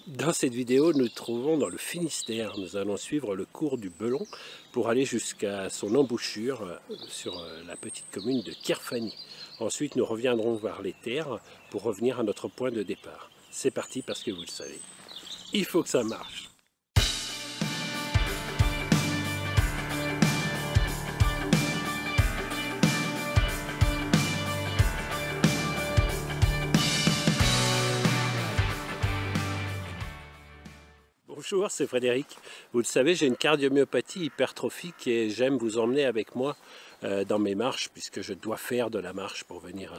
Dans cette vidéo, nous nous trouvons dans le Finistère. Nous allons suivre le cours du Belon pour aller jusqu'à son embouchure sur la petite commune de Kerfani. Ensuite, nous reviendrons voir les terres pour revenir à notre point de départ. C'est parti parce que vous le savez, il faut que ça marche. Bonjour, c'est Frédéric. Vous le savez, j'ai une cardiomyopathie hypertrophique et j'aime vous emmener avec moi dans mes marches puisque je dois faire de la marche pour venir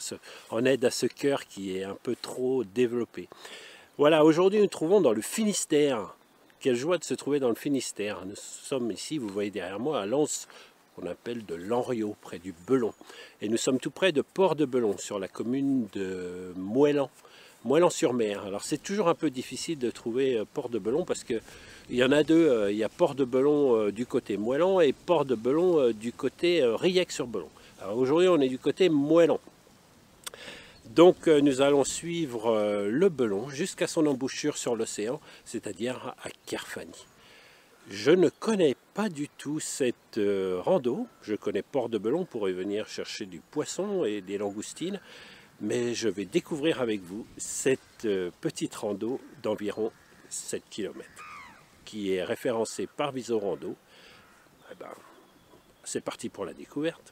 en aide à ce cœur qui est un peu trop développé. Voilà, aujourd'hui nous nous trouvons dans le Finistère. Quelle joie de se trouver dans le Finistère. Nous sommes ici, vous voyez derrière moi, à l'anse qu'on appelle de Lanriot, près du Belon. Et nous sommes tout près de Port-de-Belon, sur la commune de Moëlan-sur-Mer. Alors c'est toujours un peu difficile de trouver Port-de-Belon parce qu'il y en a deux. Il y a Port-de-Belon du côté Moëlan et Port-de-Belon du côté Riec-sur-Belon. Alors aujourd'hui on est du côté Moëlan. Donc nous allons suivre le Belon jusqu'à son embouchure sur l'océan, c'est-à-dire à Kerfani. Je ne connais pas du tout cette rando. Je connais Port-de-Belon pour y venir chercher du poisson et des langoustines. Mais je vais découvrir avec vous cette petite rando d'environ 7 km qui est référencée par Visorando. Eh ben, c'est parti pour la découverte.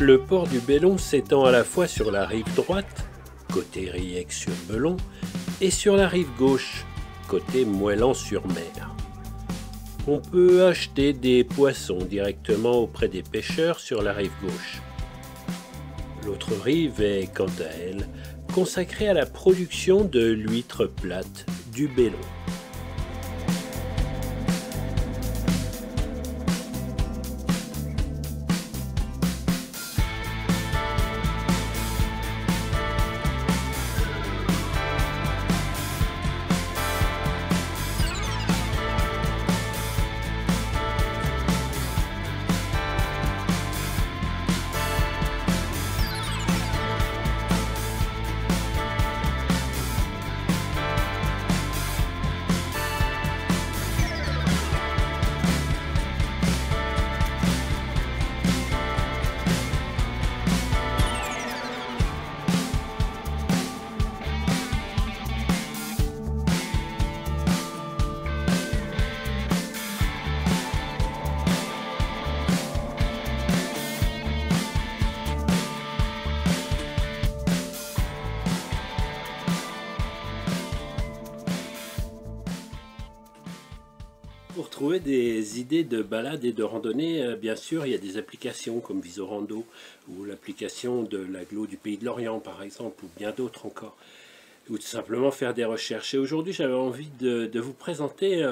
Le port du Belon s'étend à la fois sur la rive droite, côté Riec-sur-Belon, et sur la rive gauche, côté Moëlan-sur-Mer. On peut acheter des poissons directement auprès des pêcheurs sur la rive gauche. L'autre rive est, quant à elle, consacrée à la production de l'huître plate du Belon. Pour trouver des idées de balade et de randonnée, bien sûr, il y a des applications comme Visorando ou l'application de l'agglo du Pays de Lorient, par exemple, ou bien d'autres encore, ou tout simplement faire des recherches. Et aujourd'hui, j'avais envie de vous présenter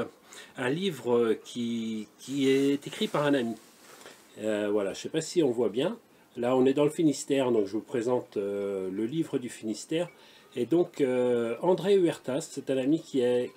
un livre qui est écrit par un ami. Voilà, je ne sais pas si on voit bien. Là, on est dans le Finistère, donc je vous présente le livre du Finistère. Et donc, André Huertas, c'est un ami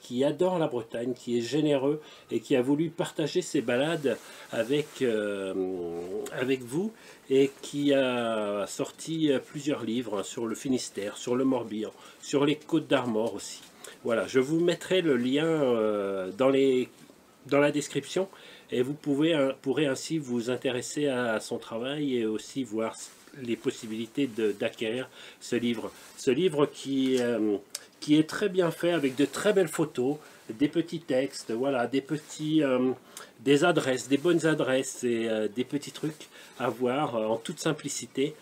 qui adore la Bretagne, qui est généreux et qui a voulu partager ses balades avec vous et qui a sorti plusieurs livres sur le Finistère, sur le Morbihan, sur les Côtes d'Armor aussi. Voilà, je vous mettrai le lien dans la description. et vous pourrez ainsi vous intéresser à son travail et aussi voir les possibilités d'acquérir ce livre. Ce livre qui est très bien fait avec de très belles photos, des petits textes, voilà, des adresses, des bonnes adresses et des petits trucs à voir en toute simplicité,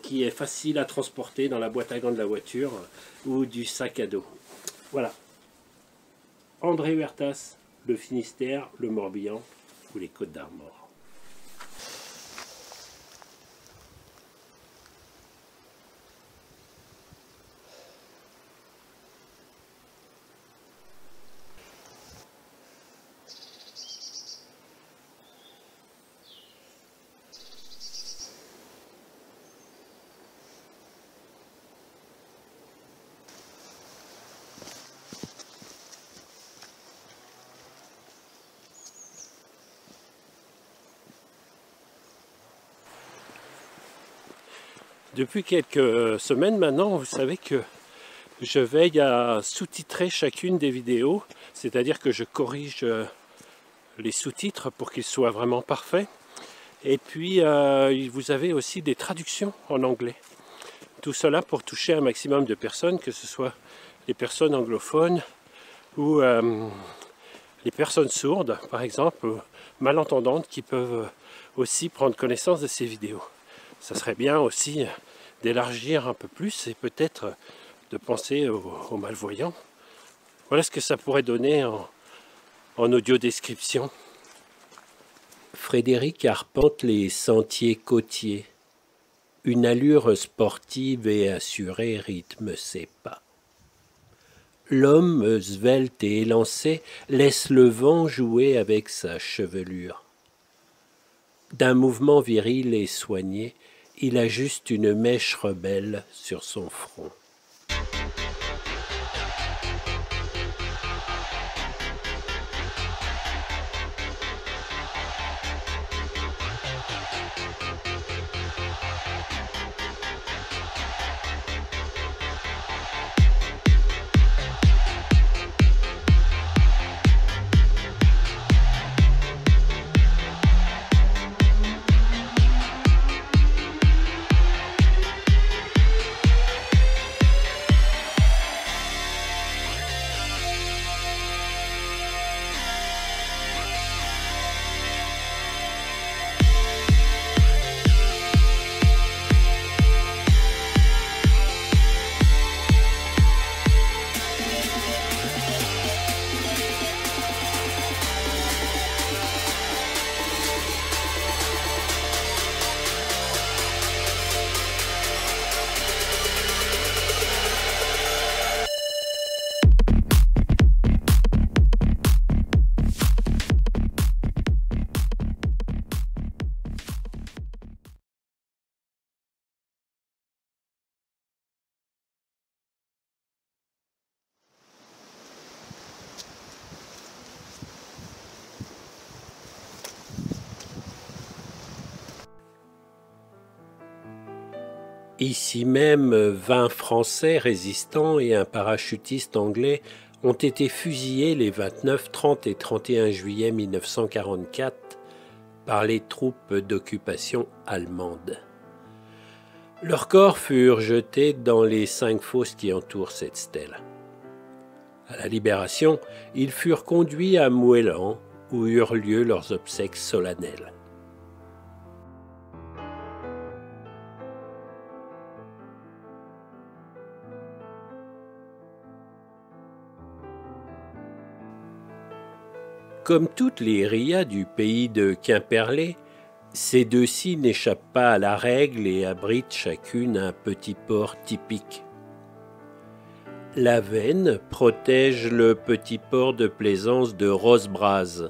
qui est facile à transporter dans la boîte à gants de la voiture ou du sac à dos. Voilà. André Huertas, le Finistère, le Morbihan ou les Côtes d'Armor. Depuis quelques semaines maintenant, vous savez que je veille à sous-titrer chacune des vidéos, c'est-à-dire que je corrige les sous-titres pour qu'ils soient vraiment parfaits. Et puis, vous avez aussi des traductions en anglais. Tout cela pour toucher un maximum de personnes, que ce soit les personnes anglophones ou les personnes sourdes, par exemple, ou malentendantes, qui peuvent aussi prendre connaissance de ces vidéos. Ça serait bien aussi d'élargir un peu plus et peut-être de penser aux malvoyants. Voilà ce que ça pourrait donner en audio description. Frédéric arpente les sentiers côtiers. Une allure sportive et assurée rythme ses pas. L'homme, svelte et élancé, laisse le vent jouer avec sa chevelure. D'un mouvement viril et soigné, il ajuste une mèche rebelle sur son front. Ici même, 20 Français résistants et un parachutiste anglais ont été fusillés les 29, 30 et 31 juillet 1944 par les troupes d'occupation allemandes. Leurs corps furent jetés dans les 5 fosses qui entourent cette stèle. À la Libération, ils furent conduits à Mouellan, où eurent lieu leurs obsèques solennelles. Comme toutes les rias du pays de Quimperlé, ces deux-ci n'échappent pas à la règle et abritent chacune un petit port typique. La Veine protège le petit port de plaisance de Rosebraz.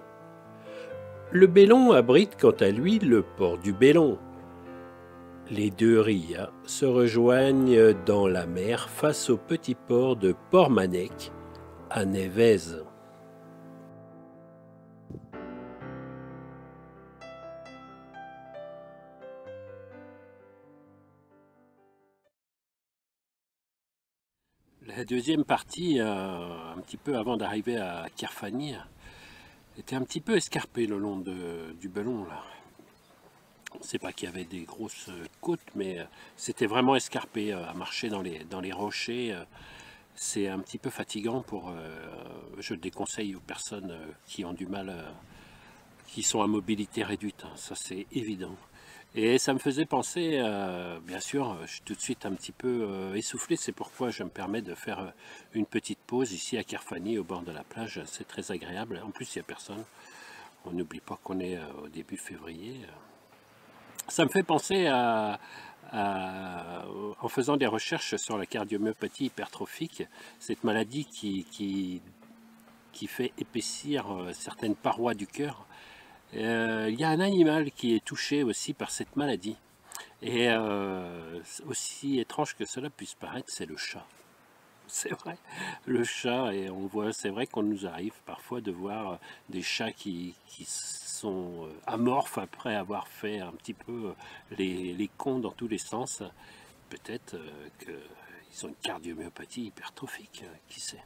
Le Bellon abrite quant à lui le port du Bellon. Les deux rias se rejoignent dans la mer face au petit port de Portmanec, à Névez. La deuxième partie, un petit peu avant d'arriver à Kerfani, était un petit peu escarpé le long du Belon là. C'est pas qu'il y avait des grosses côtes, mais c'était vraiment escarpé à marcher dans les rochers. C'est un petit peu fatigant je le déconseille aux personnes qui ont du mal, qui sont à mobilité réduite, hein, ça c'est évident. Et ça me faisait penser, bien sûr, je suis tout de suite un petit peu essoufflé, c'est pourquoi je me permets de faire une petite pause ici à Kerfani, au bord de la plage, c'est très agréable. En plus, il n'y a personne, on n'oublie pas qu'on est au début février. Ça me fait penser en faisant des recherches sur la cardiomyopathie hypertrophique, cette maladie qui fait épaissir certaines parois du cœur. Il y a un animal qui est touché aussi par cette maladie. Et aussi étrange que cela puisse paraître, c'est le chat. C'est vrai, le chat, et on voit, c'est vrai qu'on nous arrive parfois de voir des chats qui sont amorphes après avoir fait un petit peu les cons dans tous les sens. Peut-être qu'ils ont une cardiomyopathie hypertrophique, qui sait.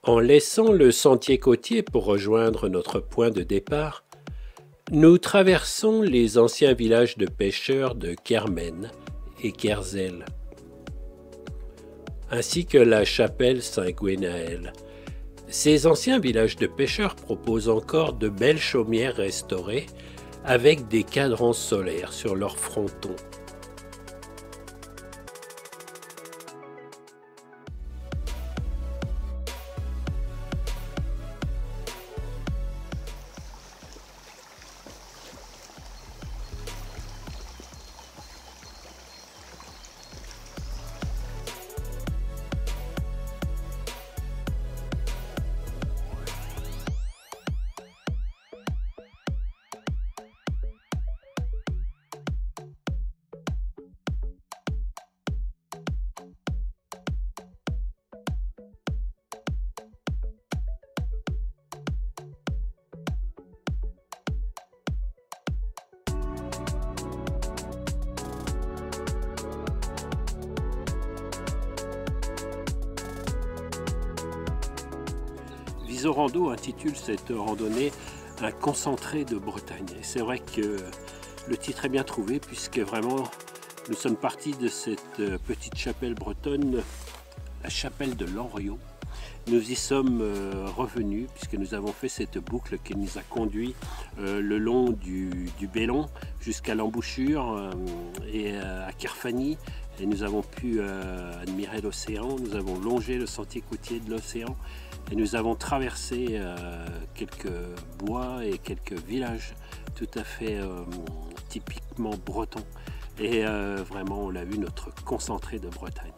En laissant le sentier côtier pour rejoindre notre point de départ, nous traversons les anciens villages de pêcheurs de Kermen et Kerzel, ainsi que la chapelle Saint-Gwenaël. Ces anciens villages de pêcheurs proposent encore de belles chaumières restaurées avec des cadrans solaires sur leurs frontons. Visorando intitule cette randonnée un concentré de Bretagne. Et c'est vrai que le titre est bien trouvé puisque vraiment nous sommes partis de cette petite chapelle bretonne, la chapelle de Lanriot. Nous y sommes revenus puisque nous avons fait cette boucle qui nous a conduit le long du Belon jusqu'à l'embouchure et à Kerfani. Et nous avons pu admirer l'océan, nous avons longé le sentier côtier de l'océan et nous avons traversé quelques bois et quelques villages tout à fait typiquement bretons. Et vraiment, on l'a vu, notre concentré de Bretagne.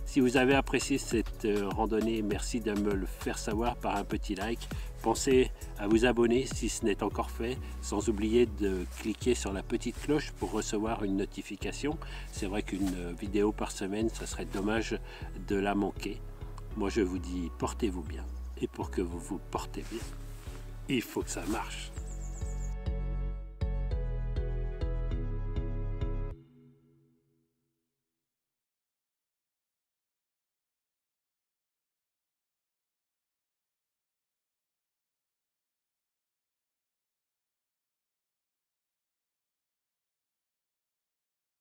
Si vous avez apprécié cette randonnée, merci de me le faire savoir par un petit like. Pensez à vous abonner si ce n'est encore fait, sans oublier de cliquer sur la petite cloche pour recevoir une notification. C'est vrai qu'une vidéo par semaine, ça serait dommage de la manquer. Moi, je vous dis, portez-vous bien. Et pour que vous vous portez bien, il faut que ça marche.